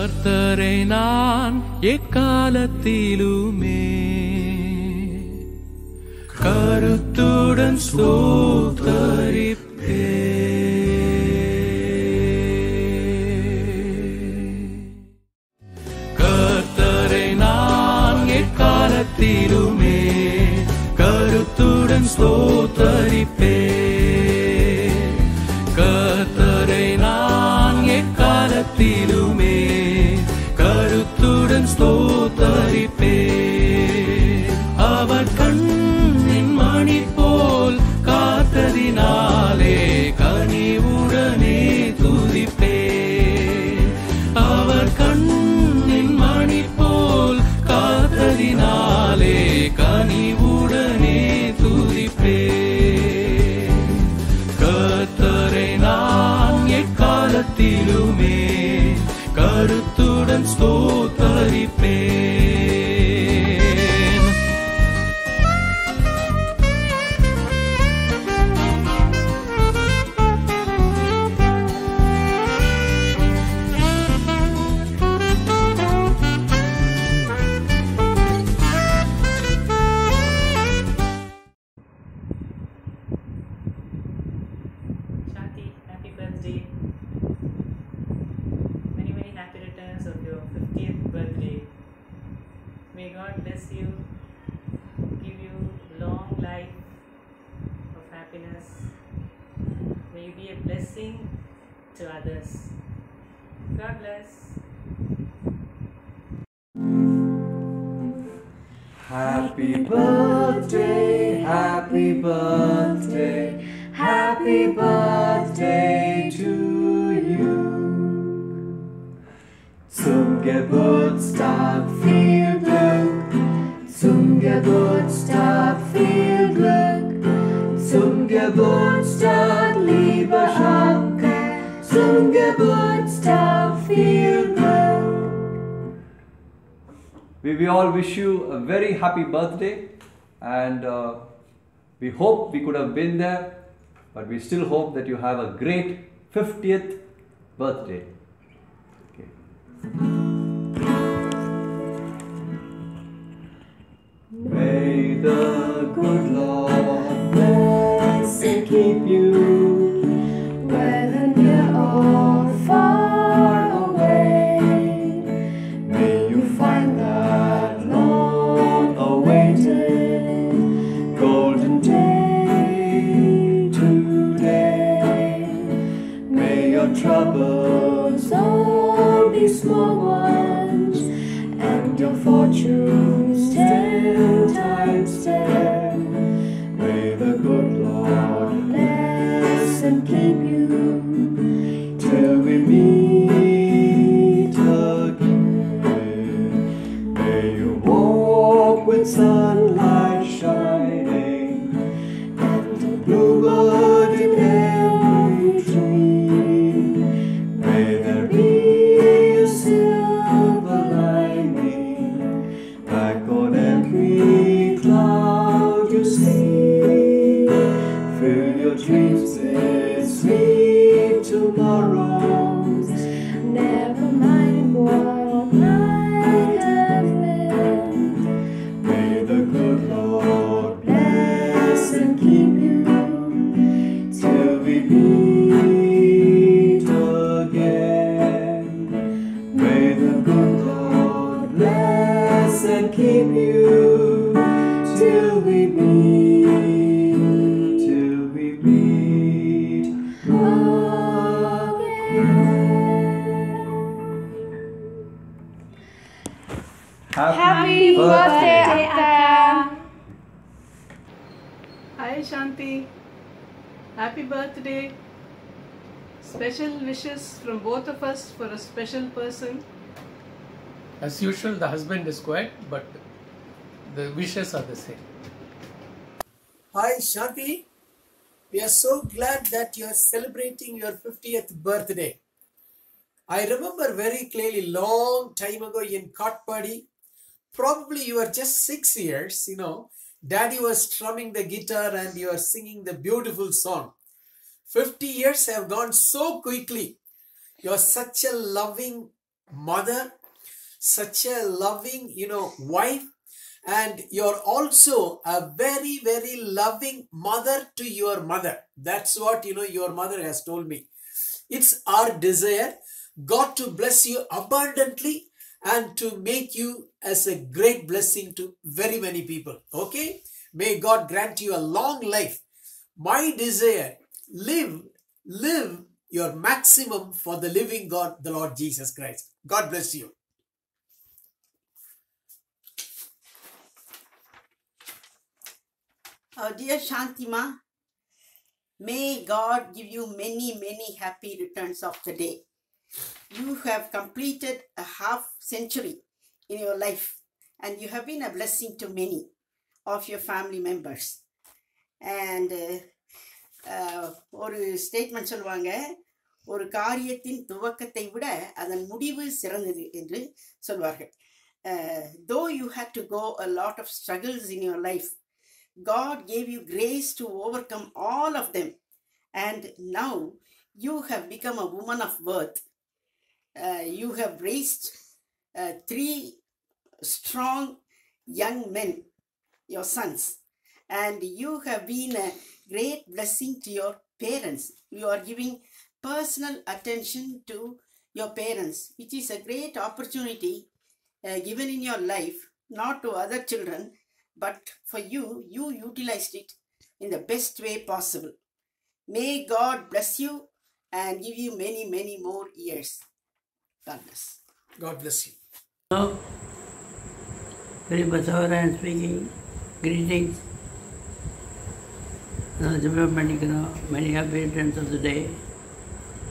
கர்த்தரை நான் எக்காலத்திலுமே கருத்துடன் ஸ்தோத்தரிப்பேன். கர்த்தரை நான் எக்காலத்திலுமே கருத்துடன் ஸ்தோத்தரிப்பேன். கர்த்தரை நான் எக்காலத்திலுமே கருத்துடன் ஸ்தோத்தரிப்பேன். அவர் கண்ணின் மணி போல் காத்ததினாலே கனிவுடனே துதிப்பேன். அவர் கண்ணின் மணி போல் காத்ததினாலே கனிவுடனே துதிப்பேன். கர்த்தரை நான் எக்காலத்திலுமே கருத்துடன் ஸ்தோத்தரிப்பேன். Shanti, happy birthday. Many, many happy returns of your 50th birthday. May God bless you, give you long life of happiness. May you be a blessing to others. God bless. Happy birthday, happy birthday, happy birthday to you. Zum Geburtstag viel Glück, zum Geburtstag viel Glück, zum Geburtstag liebe Anke, zum Geburtstag viel Glück. We all wish you a very happy birthday, and we hope we could have been there, but we still hope that you have a great 50th birthday. Okay. May the good Lord bless and keep you, whether near or far away. May you find that long-awaited golden day today. May your troubles all be small ones, and your fortunes 10 times 10. May the good Lord bless and keep you till we meet again. May you walk with sunlight shining and a bluebird in every tree. May there be a silver lining back on every cloud you see. Fill your dreams with sweet tomorrows, never mind what might have been. May the good Lord bless and keep you till we meet again. May the good Lord bless and keep you till we meet again. Happy birthday, Akka. Hi Shanti, happy birthday. Special wishes from both of us for a special person. As usual, the husband is quiet, but the wishes are the same. Hi Shanti, we are so glad that you are celebrating your 50th birthday. I remember very clearly long time ago in Katpadi, probably you were just 6 years, Daddy was strumming the guitar and you are singing the beautiful song. 50 years have gone so quickly. You are such a loving mother, such a loving, wife, and you're also a very, very loving mother to your mother. That's what, your mother has told me. It's our desire, God to bless you abundantly and to make you as a great blessing to very many people. Okay? May God grant you a long life. My desire, live your maximum for the living God, the Lord Jesus Christ. God bless you. Dear Shantima, may God give you many, many happy returns of the day. You have completed a half century in your life and you have been a blessing to many of your family members. And ஒரு statement சொல்லுவாங்க, ஒரு காரியத்தின் துவக்கத்தை விட அதன் முடிவு சிறந்தது என்று சொல்வார்கள். Though you had to go a lot of struggles in your life, God gave you grace to overcome all of them. And now you have become a woman of worth. You have raised 3 strong young men, your sons. And you have been a great blessing to your parents. You are giving personal attention to your parents, which is a great opportunity given in your life, not to other children, but for you. You utilized it in the best way possible. May God bless you and give you many, many more years. God bless. God bless you. Hello, very Basavara I am speaking. Greetings. Many happy returns of the day.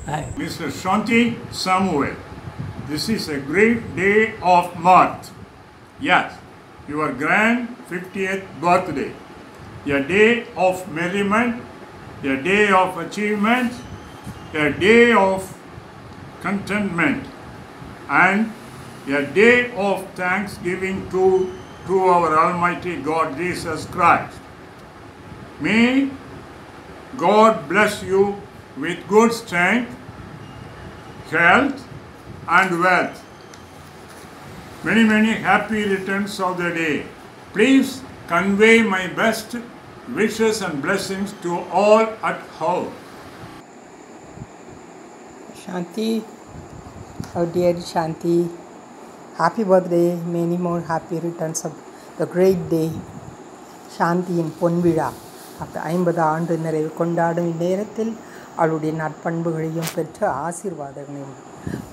Hi. Mr. Shanti Samuel, this is a great day of mirth. Yes, your grand 50th birthday. A day of merriment, a day of achievement, a day of contentment, and a day of thanksgiving to our Almighty God Jesus Christ. May God bless you with good strength, health, and wealth. Many, many happy returns of the day. Please convey my best wishes and blessings to all at home. Shanti, oh dear Shanti, happy birthday, many more happy returns of the great day. சாந்தியின் பொன்விழா அப்போ 50 ஆண்டு நிறைவு கொண்டாடும் இந்நேரத்தில் அவளுடைய நற்பண்புகளையும் பெற்ற ஆசீர்வாதங்களையும்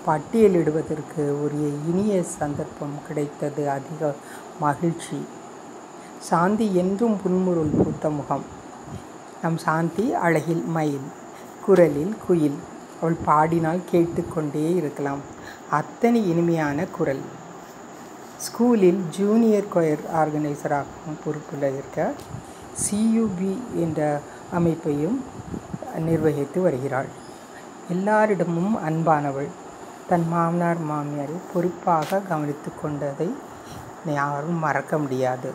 பட்டியலிடுவதற்கு ஒரு இனிய சந்தர்ப்பம் கிடைத்தது. அதிக மகிழ்ச்சி. சாந்தி என்றும் புன்முருள் பூத்த முகம். நம் சாந்தி அழகில் மயில், குரலில் குயில். அவள் பாடினால் கேட்டுக்கொண்டே இருக்கலாம். அத்தனை இனிமையான குரல். ஸ்கூலில் ஜூனியர் கொயர் ஆர்கனைசராகவும் பொறுப்பில் இருக்க CUB என்ற அமைப்பையும் நிர்வகித்து வருகிறாள். எல்லாரிடமும் அன்பானவள். தன் மாமனார் மாமியாரை பொறுப்பாக கவனித்து கொண்டதை யாரும் மறக்க முடியாது.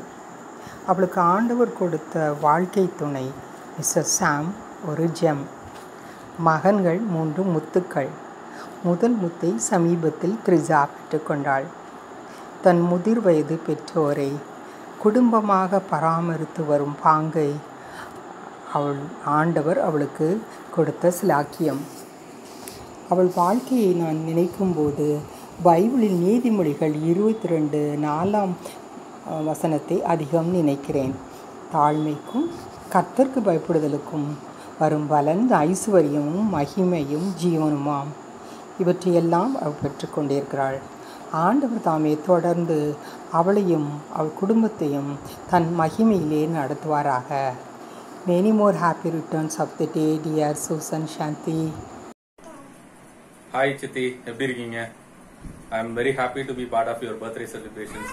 அவளுக்கு ஆண்டவர் கொடுத்த வாழ்க்கை துணை மிஸ்டர் சாம் ஒரு ஜெம். மகன்கள் 3 முத்துக்கள். முதல் முத்தை சமீபத்தில் த்ரிஜா பெற்றுக்கொண்டாள். தன் முதிர் வயது பெற்றோரை குடும்பமாக பராமரித்து வரும் பாங்கை ஆண்டவர் அவளுக்கு கொடுத்த சிலாக்கியம். அவள் வாழ்க்கையை நான் நினைக்கும்போது பைபிளில் நீதிமொழிகள் 22:4 வசனத்தை அதிகம் நினைக்கிறேன். தாழ்மைக்கும் கர்த்தருக்கு பயப்படுதலுக்கும் வரும் பலன் ஐஸ்வர்யமும் மகிமையும் ஜீவனுமாம். இவற்றையெல்லாம் அவள் பெற்றுக்கொண்டிருக்கிறாள். ஆண்டவர் தாமே தொடர்ந்து அவளையும் அவள் குடும்பத்தையும் தன் மகிமையிலே நடத்துவாராக. Many more happy returns of the day, dear Susan Shanti. Hi Chitti, எப்படி இருக்கீங்க? I am very happy to be part of your birthday celebrations,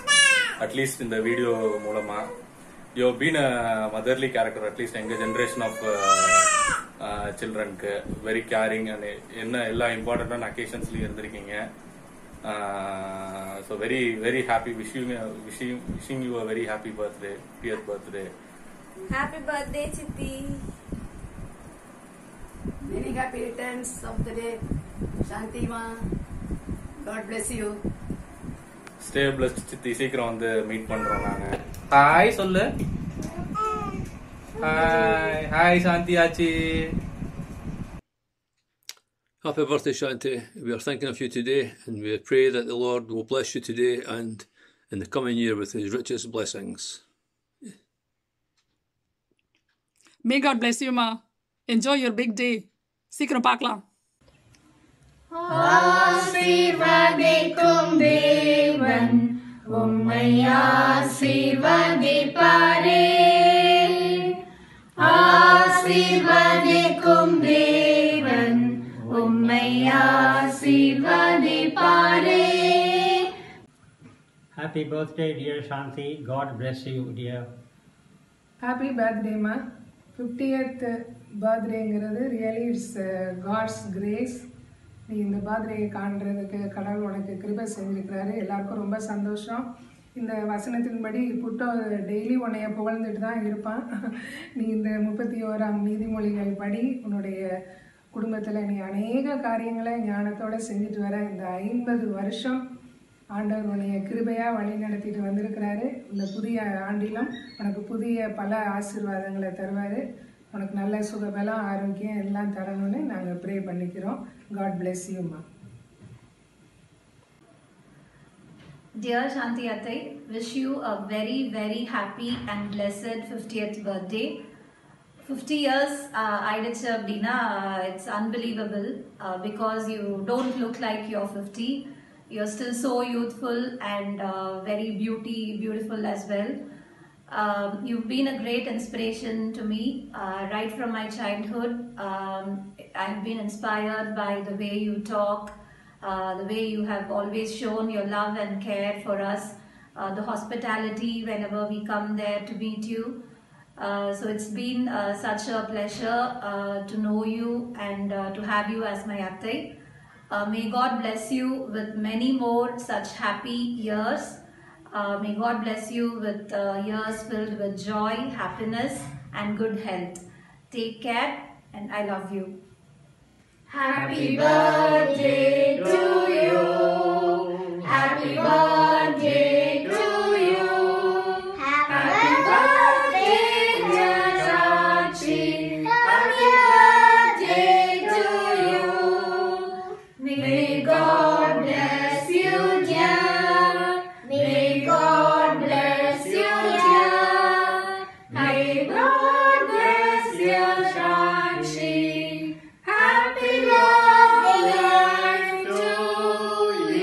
at least in the video மூலமா. You have been a motherly character, at least எங்க generation of childrenக்கு very caring and என்ன எல்லா இம்பார்ட்டன்டான occasions-லயும் இருந்திருக்கீங்க. So very happy, wishing you a very happy birthday, 50th birthday. Happy birthday, Chitti. Many happy returns of the day, Shanti ma. God bless you. Stay blessed சித்தி. சீக்கிரம் வந்து meet பண்றோம் நாங்க. Hi சொல்லு. Hi Shanti Aachi. Happy birthday, Shanti. We are thinking of you today, and we pray that the Lord will bless you today and in the coming year with His richest blessings. May God bless you, Ma. Enjoy your big day. Sikram paakalam. ஆசீர்வதிக்கும் தேவன் உம்மை ஆசீர்வதிப்பாரே. ஆசீர்வதிக்கும் தேவன் உம்மை ஆசீர்வதிப்பாரே. Happy birthday, dear Shanti. God bless you, dear. Happy birthday, Ma. 50th birthday-ங்கிறது really it's God's grace. நீ இந்த birthday காண்றதுக்கு கடவுள் உனக்கு கிருபை செஞ்சுருக்கிறாரு. எல்லாருக்கும் ரொம்ப சந்தோஷம். இந்த வசனத்தின்படி புட்டோ டெய்லி உன்னைய புகழ்ந்துட்டு தான் இருப்பான். நீ இந்த 31ஆம் நீதிமொழிகள் படி உன்னுடைய குடும்பத்தில் நீ அநேக காரியங்களை ஞானத்தோடு செஞ்சுட்டு வர இந்த 50 வருஷம் ஆண்டவர் உன்னைய கிருபையாக வழி நடத்திட்டு வந்திருக்கிறாரு. இந்த புதிய ஆண்டிலும் உனக்கு புதிய பல ஆசீர்வாதங்களை தருவார். உனக்கு நல்ல சுகபலம் ஆரோக்கியம் எல்லாம் தரணும்னு நாங்கள் ப்ரே பண்ணிக்கிறோம். God bless you, Ma. Dear Shanti Attai, wish you a very, very happy and blessed 50th birthday. 50 years Aidicha Abdina, it's unbelievable because you don't look like you're 50. You're still so youthful and very beautiful as well. You've been a great inspiration to me right from my childhood. I've been inspired by the way you talk, the way you have always shown your love and care for us, the hospitality whenever we come there to meet you. So it's been such a pleasure to know you and to have you as my Attai. May God bless you with many more such happy years. May God bless you with years filled with joy, happiness and good health. Take care and I love you. Happy birthday to you. Happy birthday to you. Happy birthday, dear Sachi. Happy birthday to you. May God bless you, dear. May God bless you, dear. May God bless you, Sachi. Happy birthday to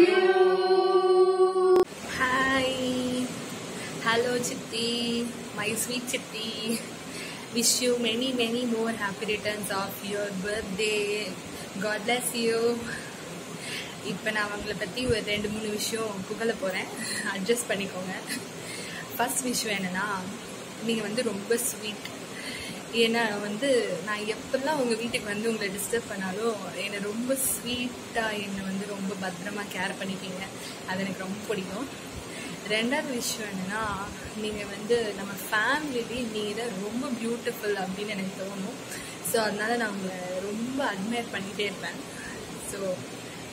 you. Hi. Hello, Chitti. My sweet Chitti. Wish you many, many more happy returns of your birthday. God bless you. இப்போ நான் அவங்களை பற்றி ஒரு 2-3 விஷயம் புகழ போகிறேன். Adjust பண்ணிக்கோங்க. First விஷயம் என்னென்னா, நீங்கள் வந்து ரொம்ப ஸ்வீட். ஏன்னா வந்து நான் எப்பெல்லாம் உங்கள் வீட்டுக்கு வந்து உங்களை டிஸ்டர்ப் பண்ணாலும் என்னை ரொம்ப ஸ்வீட்டாக என்னை வந்து ரொம்ப பத்திரமாக கேர் பண்ணிப்பீங்க. அது எனக்கு ரொம்ப பிடிக்கும். 2வது விஷயம் என்னென்னா, நீங்கள் வந்து நம்ம ஃபேமிலியே நீங்கள் தான் ரொம்ப பியூட்டிஃபுல் அப்படின்னு எனக்கு தோணும். ஸோ அதனால் நான் உங்களை ரொம்ப அட்மையர் பண்ணிகிட்டே இருப்பேன். ஸோ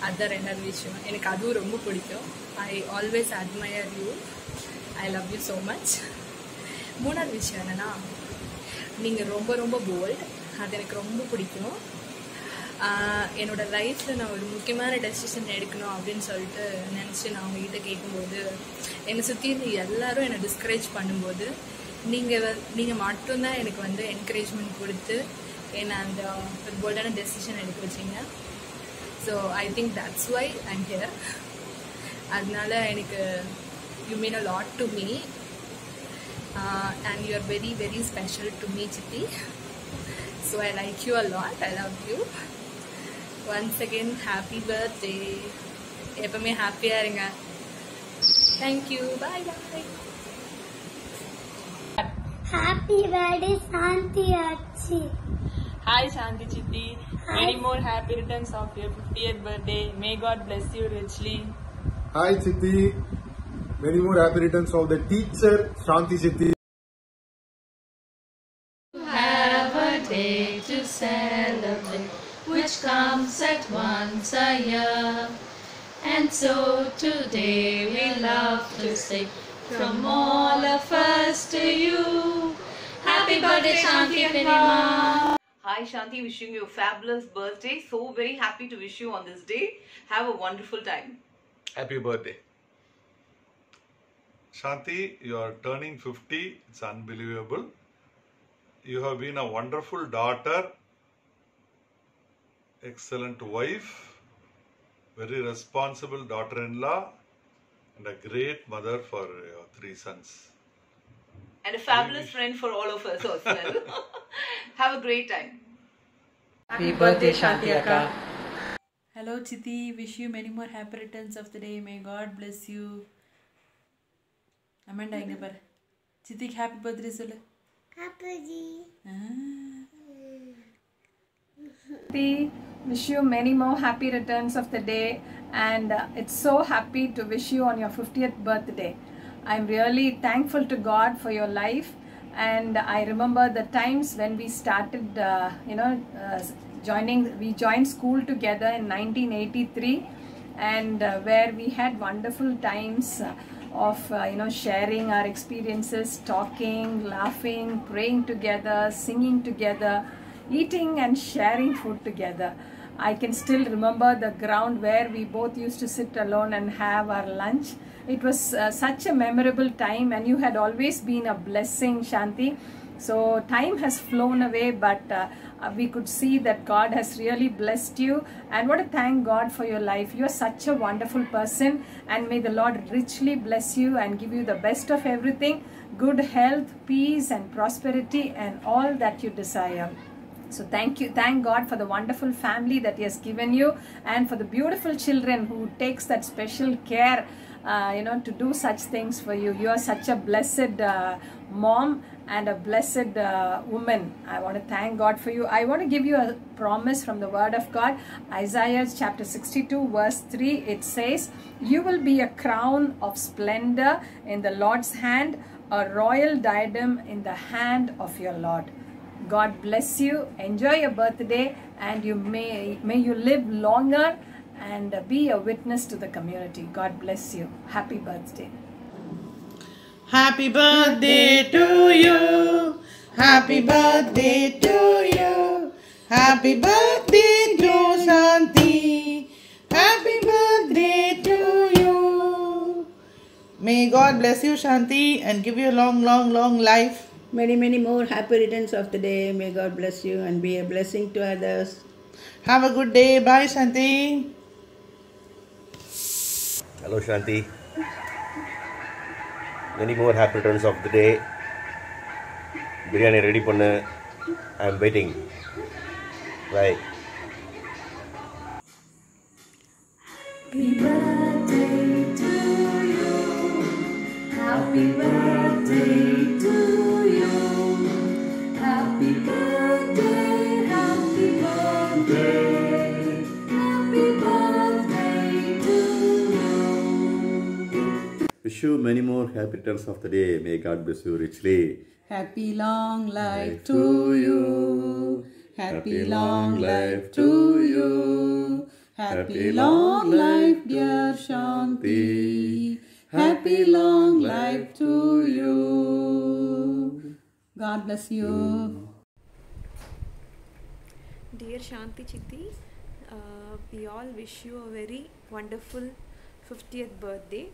அதுதான் 2வது விஷயம். எனக்கு அதுவும் ரொம்ப பிடிக்கும். I always admire you. I love you so much. 3வது விஷயம் என்னென்னா, நீங்கள் ரொம்ப ரொம்ப போல்ட். அது எனக்கு ரொம்ப பிடிக்கும். என்னோடய லைஃப்பில் நான் ஒரு முக்கியமான டெசிஷன் எடுக்கணும் அப்படின்னு சொல்லிட்டு நினச்சி நான் உங்ககிட்ட கேட்கும்போது என்னை சுற்றி இருந்து எல்லோரும் என்னை டிஸ்கரேஜ் பண்ணும்போது நீங்கள் மட்டும்தான் எனக்கு வந்து என்கரேஜ்மெண்ட் கொடுத்து என்னை அந்த ஒரு போல்டான டெசிஷன் எடுக்க வச்சிங்க. So I think that's why I'm here. அதனால எனக்கு you mean a lot to me and you are very, very special to me, Chitti. So I like you a lot. I love you. Once again, happy birthday. எப்பவுமே ஹாப்பியா இருங்க. Thank you. Bye bye. Happy birthday, Shanti Achi. Hi Shanti Chitti. Many more happy returns of your 50th birthday. May God bless you richly. Hi Chitti. Many more happy returns of the teacher Shanti Chitti. Have a day to celebrate, which comes at once a year, and And so today we love to say from all of us to you, happy birthday Shanti Penima. Hi Shanti, wishing you a fabulous birthday. So very happy to wish you on this day. Have a wonderful time. Happy birthday. Shanti, you are turning 50. It's unbelievable. You have been a wonderful daughter, excellent wife, very responsible daughter-in-law, and a great mother for your 3 sons. And a fabulous friend for all of us as well. Have a great time. Happy birthday, Shanti Akka. Hello Chithi, wish you many more happy returns of the day. May God bless you. Amanda inga par. Chithi happy birthday sollu. Happy. Wish you many more happy returns of the day, and it's so happy to wish you on your 50th birthday. I'm really thankful to God for your life, and I remember the times when we started, we joined school together in 1983, and where we had wonderful times of sharing our experiences, talking, laughing, praying together, singing together, eating and sharing food together. I can still remember the ground where we both used to sit alone and have our lunch. It was such a memorable time, and you had always been a blessing, Shanti. So time has flown away, but we could see that God has really blessed you, and want to thank God for your life. You are such a wonderful person, and may the Lord richly bless you and give you the best of everything, good health, peace and prosperity and all that you desire. So thank God for the wonderful family that He has given you, and for the beautiful children who takes that special care to do such things for you. You are such a blessed mom and a blessed woman. I want to thank God for you. I want to give you a promise from the Word of God. Isaiah chapter 62 verse 3, it says, "You will be a crown of splendor in the Lord's hand, a royal diadem in the hand of your Lord." God bless you. Enjoy your birthday, and you may you live longer and be a witness to the community. God bless you. Happy birthday. Happy birthday to you. Happy birthday to you. Happy birthday to Shanti. Happy birthday to you. May God bless you, Shanti, and give you a long, long, long life. Many, many more happy returns of the day. May God bless you and be a blessing to others. Have a good day. Bye, Shanti. Hello, Shanti. Many more happy returns of the day. Biryani ready panna. I am waiting. Bye. Happy birthday to you. Happy birthday to you. Happy birthday, happy birthday. Happy birthday to you. Wish you many more happy returns of the day. May God bless you richly. Happy long life to you. Happy long life to you. Happy long life, dear Shanti. Happy long life to you. God bless you. Dear Shanti Chitti, we all wish you a very wonderful 50th birthday.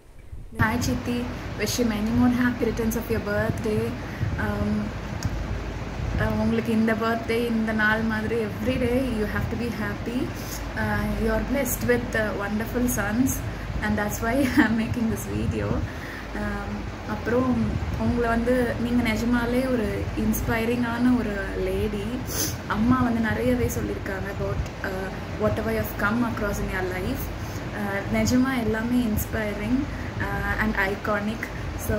Hi Chitti, wish you many more happy returns of your birthday. உங்களுக்கு இந்த birthday இந்த நாள் மாதிரி everyday you have to be happy. You are blessed with wonderful sons and that's why I am making this video. அப்புறம் உங்களை வந்து நீங்கள் நிஜமாலே ஒரு இன்ஸ்பைரிங்கான ஒரு லேடி. அம்மா வந்து நிறையவே சொல்லியிருக்காங்க about whatever you have come across in your life. நிஜமாக எல்லாமே inspiring and iconic. So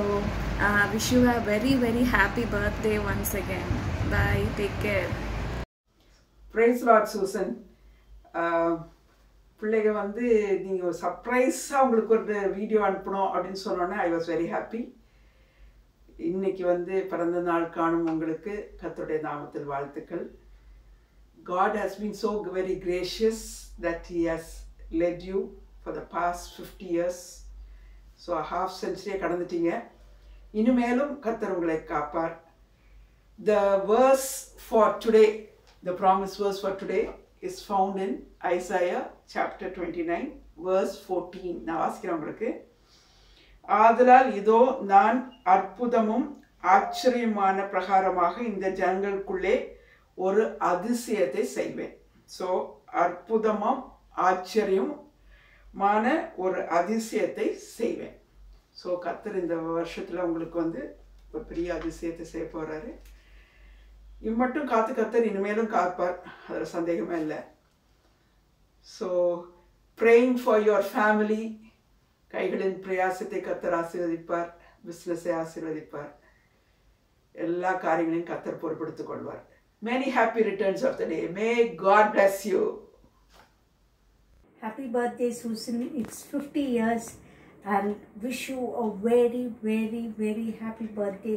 wish you a very very happy birthday once again. Bye, take care. Praise Lord Susan. பிள்ளைங்க வந்து நீங்கள் சர்ப்ரைஸாக உங்களுக்கு ஒரு வீடியோ அனுப்பணும் அப்படின்னு சொன்னோன்னே ஐ வாஸ் வெரி ஹாப்பி. இன்னைக்கு வந்து பிறந்த நாள் காணும் உங்களுக்கு கர்த்தருடைய நாமத்தில் வாழ்த்துக்கள். God has been so very gracious that He has led you for the past 50 years. So half century கடந்துட்டீங்க. இனிமேலும் கர்த்தர் உங்களை காப்பார். The verse for today, the promise verse for today is found in Isaiah chapter 29 verse 14. நான் வாசிக்கிறேன் உங்களுக்கு. ஆதலால் இதோ நான் அற்புதமும் ஆச்சரியமான பிரகாரமாக இந்த ஜனங்களுக்குள்ளே ஒரு அதிசயத்தை செய்வேன். ஸோ அற்புதமும் ஆச்சரியமான ஒரு அதிசயத்தை செய்வேன். ஸோ கர்த்தர் இந்த வருஷத்தில் உங்களுக்கு வந்து ஒரு பெரிய அதிசயத்தை செய்ய போகிறாரு. இம்மட்டும் காத்து கர்த்தர் இனிமேலும் காப்பார், அதில் சந்தேகமே இல்லை. So praying for your family, கைகளின் பிரயாசத்தை கர்த்தர் ஆசீர்வதிப்பார், பிஸ்னஸை ஆசீர்வதிப்பார், எல்லா காரியங்களையும் கர்த்தர் பொறுப்படுத்திக் கொள்வார். Many happy returns of the day. May God bless you. Happy birthday, Susan. It's 50 years and wish you a very, very, very happy birthday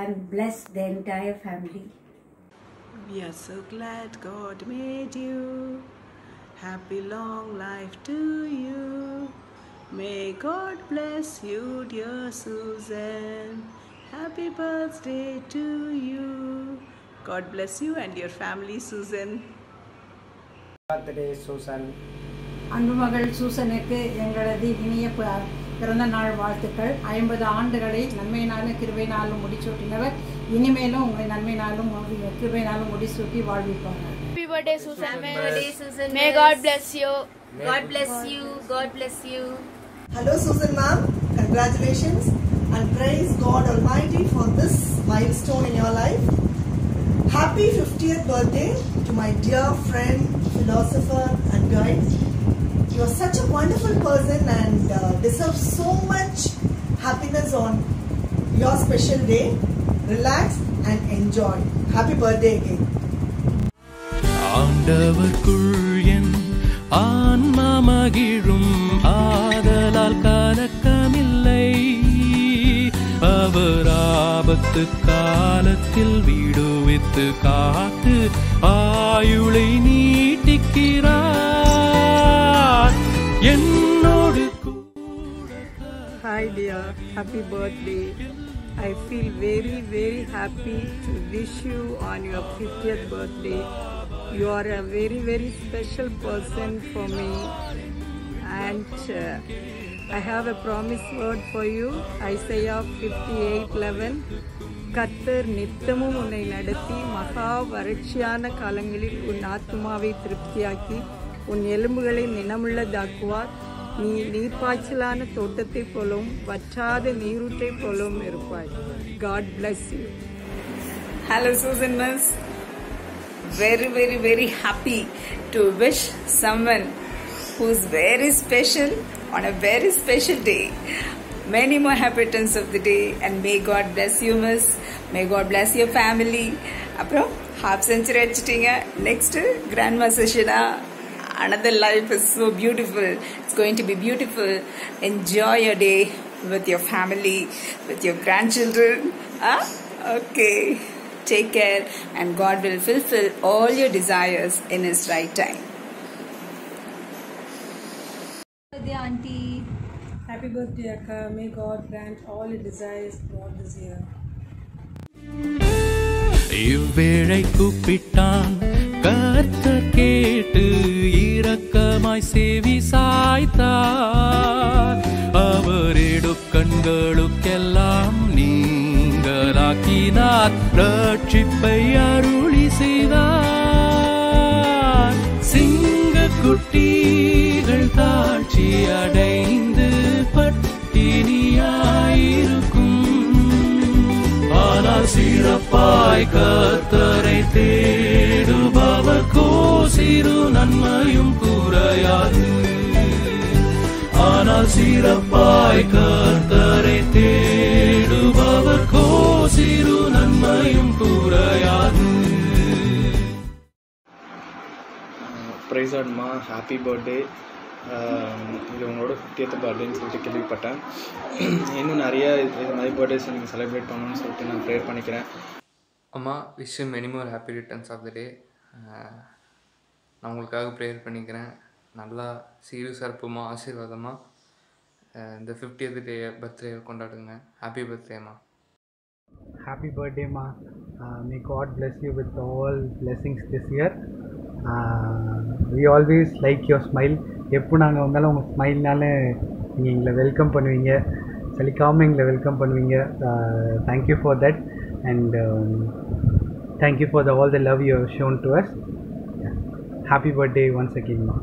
and bless the entire family. We are so glad God made you. Happy long life to you. May God bless you, dear Susan. Happy birthday to you. God bless you and your family, Susan. Birthday, Susan. அன்பு மகள் சூசனுக்கு எங்களது இனிய பிறந்த நாள் வாழ்த்துக்கள். 50 ஆண்டுகளை நன்மையினாலும் கிருபையினாலும் முடிசூட்டினவர் இனிமேலும் உங்களை நன்மையினாலும் கிருபையினாலும் முடிசூட்டி வாழ்விப்பார்கள். Happy birthday, Susan. Happy birthday, Susan. May God bless you. God bless you. God bless you. Hello, Susan ma'am. Congratulations and praise God Almighty for this milestone in your life. Happy 50th birthday to my dear friend, philosopher and guide. You are such a wonderful person and deserve so much happiness on your special day. Relax and enjoy. Happy birthday again. ஆண்டவர்க்குள் என் ஆன்மா மகிழும், ஆதலால் கலக்கமில்லை. அவர் ஆபத்து காலத்தில் விடுவித்து காத்து ஆயுளை நீட்டிக்கிறார் என்னோடு. Hi dear, happy birthday. I feel very, very happy to wish you on your 50th birthday. You are a very, very special person for me and I have a promise word for you. Isaiah 58:11. கர்த்தர் நித்தமும் உன்னை நடத்தி மகா வறட்சியான காலங்களில் உன் ஆத்துமாவை திருப்தியாக்கி உன் எலும்புகளை நினமுள்ளதாக்குவார். நீ நீர்ப்பாய்ச்சலான தோட்டத்தைப் போலவும் வற்றாத நீரூற்றைப் போலவும் இருப்பாய். God bless you. Hello Susan Miss. Very, very, very happy to wish someone who's very special on a very special day. Many more happy returns of the day and may God bless you, Miss. May God bless your family. அப்புறம் half century அடிச்சிட்டீங்க. Next grandma session. Another life is so beautiful. It's going to be beautiful. Enjoy your day with your family, with your grandchildren. Okay. Take care and God will fulfill all your desires in His right time. Happy birthday, Auntie. Happy birthday, Akka. May God grant all your desires throughout this year. இவ்வேளை கூப்பிட்டான் கர்த்தர் கேட்டு இரக்கமாய் செவி சாய்த்தார். அவர் இடுக்கண்களுக்கெல்லாம் நீங்களாக்கினார், ரட்சிப்பை அருளி செய்தார். சிங்கக்குட்டிகள் தாழ்ச்சி அடைந்து பட்டினியாயிருக்கும், ஆனால் சிறப்பாய் கர்த்தரை தேடுபவர்க்கோ சிறு நன்மையும் குறையாது. ஆனால் சிறப்பாய் கர்த்தரை தேடுபவர்க்கோ சிறு நன்மையும் குறையாது. பிரைஸ் ஆட்மா, ஹாப்பி பர்த்டே. இது உங்களோட 50th பர்த்டேன்னு சொல்லிட்டு கேள்விப்பட்டேன். இன்னும் நிறைய இது மாதிரி பர்த்டேஸ் நீங்கள் செலிப்ரேட் பண்ணணும்னு சொல்லிட்டு நான் ப்ரேயர் பண்ணிக்கிறேன். அம்மா, wish you many more happy returns of the day. நான் உங்களுக்காக ப்ரேயர் பண்ணிக்கிறேன். நல்லா சீரும் சிறப்புமா ஆசீர்வாதமாக இந்த 50th டே பர்த்டே கொண்டாடுங்க. Happy பர்த்டேம்மா. Happy birthday, Ma. May God bless you with all blessings this year. We always like your smile. எப்போ நாங்கள் வந்தாலும் உங்கள் ஸ்மைல்னால நீங்கள் எங்களை வெல்கம் பண்ணுவீங்க, சலிக்காமல் எங்களை வெல்கம் பண்ணுவீங்க. Thank you for that and thank you for all the love you have shown to us. Happy birthday once again, Ma.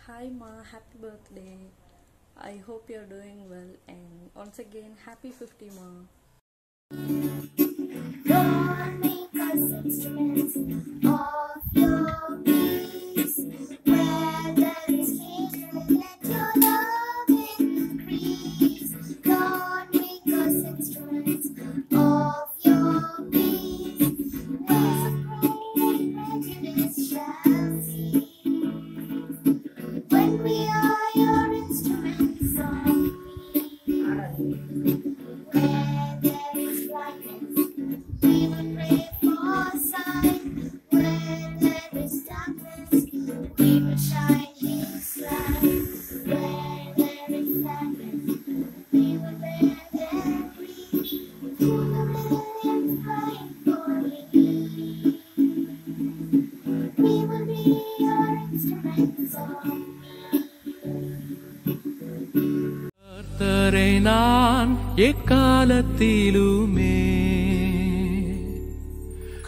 Hi Ma, happy birthday. I hope you're doing well, and once again happy 50, Ma. God make us instruments of your peace. Where there is hatred, let your love increase. God make us instruments of your peace. Where suffering and prejudice shall cease. When we are your instruments of peace. Where there is blindness, we will pray for sight. Where there is darkness, we will shine His light. Where there is sadness, we will bear their grief. Through the millions crying for relief, we will be your instruments of கர்த்தரை நான் எக்காலத்திலுமே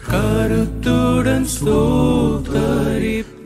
கருத்துடன் ஸ்தோத்தரிப்பேன்.